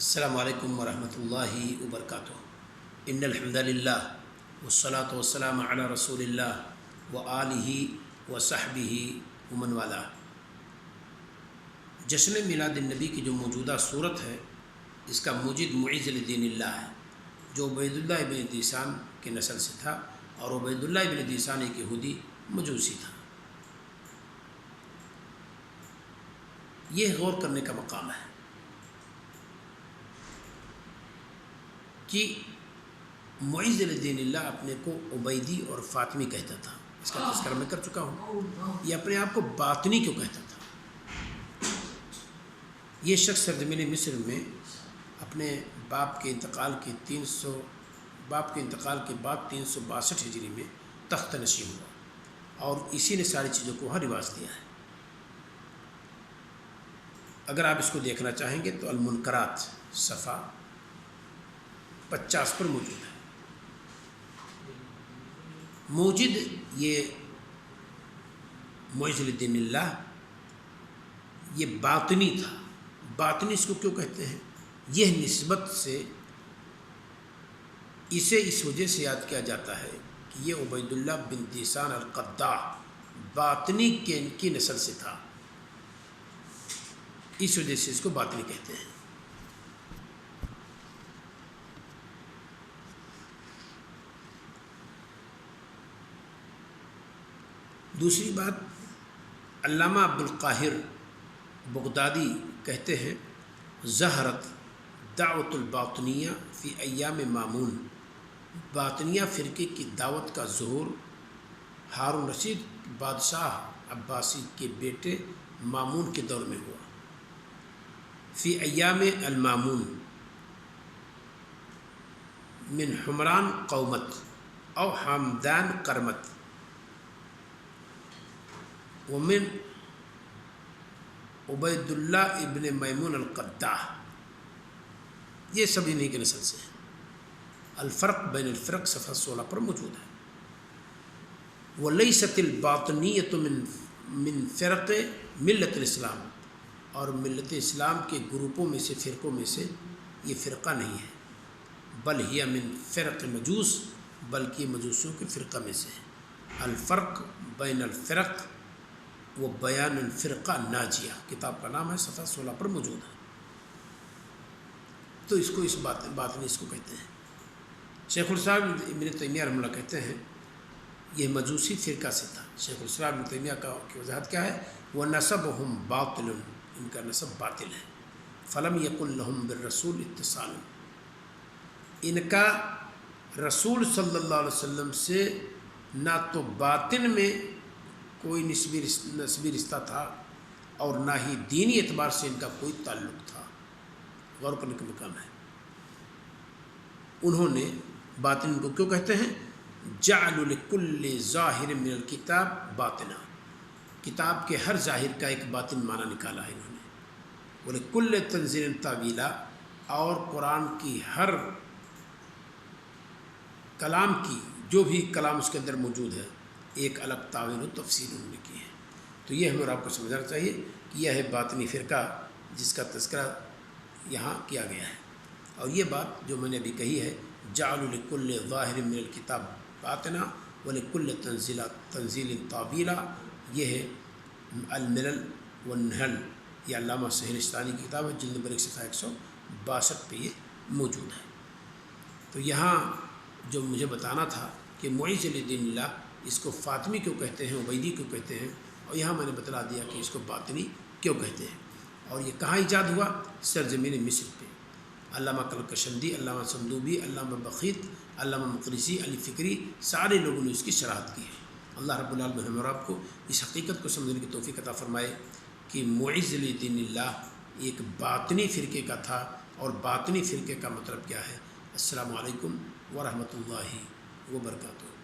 السلام علیکم ورحمۃ اللہ وبرکاتہ۔ ان الحمد للہ والصلاة والسلام علی رسول اللہ وآلہ وصحبہ ومن والہ۔ جشن میلاد النبی کی جو موجودہ صورت ہے، اس کا موجد معز الدین اللہ ہے، جو عبید اللہ ابن دیسان کے نسل سے تھا، اور عبید اللہ ابن دیسان ایک یہودی مجوسی تھا۔ یہ غور کرنے کا مقام ہے کہ معز الدین اللہ اپنے کو عبیدی اور فاطمی کہتا تھا، اس کا تذکرہ میں کر چکا ہوں۔ یہ اپنے آپ کو باطنی کیوں کہتا تھا؟ یہ شخص سرزمین مصر میں اپنے باپ کے انتقال کے بعد 362 ہجری میں تخت نشین ہوا، اور اسی نے ساری چیزوں کو وہاں رواج دیا ہے۔ اگر آپ اس کو دیکھنا چاہیں گے تو المنکرات صفحہ 50 پر موجود ہے۔ موجد یہ معز الدین اللہ یہ باطنی تھا۔ باطنی اس کو کیوں کہتے ہیں؟ یہ نسبت سے اسے اس وجہ سے یاد کیا جاتا ہے کہ یہ عبید اللہ بن دیسان القداح باطنی کی نسل سے تھا، اس وجہ سے اس کو باطنی کہتے ہیں۔ دوسری بات، علامہ عبدالقاہر بغدادی کہتے ہیں ظہرت دعوت الباطنیہ فی ایام مامون، باطنیہ فرقے کی دعوت کا ظہور ہارون رشید بادشاہ عباسی کے بیٹے مامون کے دور میں ہوا۔ فی ایام المامون من حمران قومت او حمدان کرمت ومن عبید اللہ ابن میمون القداح، یہ سب انہی کے نسل سے ہیں۔ الفرق بین الفرق صفحہ 16 پر موجود ہے۔ ولیست الباطنیۃ من فرق ملت الاسلام، اور ملت اسلام کے گروپوں میں سے، فرقوں میں سے یہ فرقہ نہیں ہے، بل ہی من فرق مجوس، بلکہ مجوسیوں کے فرقہ میں سے ہے۔ الفرق بین الفرق وہ بیان الفرقہ ناجیہ، کتاب کا نام ہے، صفحہ 16 پر موجود ہے۔ تو اس کو باطنی اس کو کہتے ہیں۔ شیخ الاسلام ابن تیمیہ رحمہ اللہ کہتے ہیں یہ مجوسی فرقہ سے تھا۔ شیخ الاسلام ابن تیمیہ کی وضاحت کیا ہے؟ وَنَسَبُهُمْ بَاطِلٌ، ان کا نسب باطل ہے۔ فَلَمْ يَكُنْ لَهُمْ بِالرَّسُولِ اِتِّصَالٌ، ان کا رسول صلی اللہ علیہ وسلم سے نہ تو باطن میں کوئی نسبی رشتہ تھا، اور نہ ہی دینی اعتبار سے ان کا کوئی تعلق تھا۔ غور کرنے کا مقام ہے۔ انہوں نے باطن کو کیوں کہتے ہیں؟ جعلوا لکل ظاہر من الکتاب باطنا، کتاب کے ہر ظاہر کا ایک باطن معنی نکالا ہے انہوں نے۔ ولکل تنزیل تاویلا، اور قرآن کی ہر کلام کی جو بھی کلام اس کے اندر موجود ہے، ایک الگ تعویل و تفسیر انہوں نے کی ہے۔ تو یہ ہمیں اور آپ کو سمجھنا چاہیے کہ یہ ہے باطنی فرقہ جس کا تذکرہ یہاں کیا گیا ہے۔ اور یہ بات جو میں نے ابھی کہی ہے، جعلوا لکل ظاہر من الکتاب باطنا ولکل تنزیل تعویلا، یہ ہے الملل والنحل، یہ علامہ سہرستانی کی کتاب ہے، جلد نمبر 1 صفحہ 162 پہ یہ موجود ہے۔ تو یہاں جو مجھے بتانا تھا کہ معز الدین اللہ اس کو فاطمی کیوں کہتے ہیں، عبیدی کیوں کہتے ہیں، اور یہاں میں نے بتلا دیا کہ اس کو باطنی کیوں کہتے ہیں۔ اور یہ کہاں ایجاد ہوا؟ سرزمین مصر پہ۔ علامہ کلکشندی، علامہ صندوبی، علامہ بخیت، علامہ مقرسی، علی فکری، سارے لوگوں نے اس کی شرحت کی ہے۔ اللہ رب العالمین ہمیں اور آپ کو اس حقیقت کو سمجھنے کی توفیق عطا فرمائے کہ معز الدین اللہ ایک باطنی فرقے کا تھا، اور باطنی فرقے کا مطلب کیا ہے۔ السلام علیکم ورحمۃ اللہ وبرکاتہ۔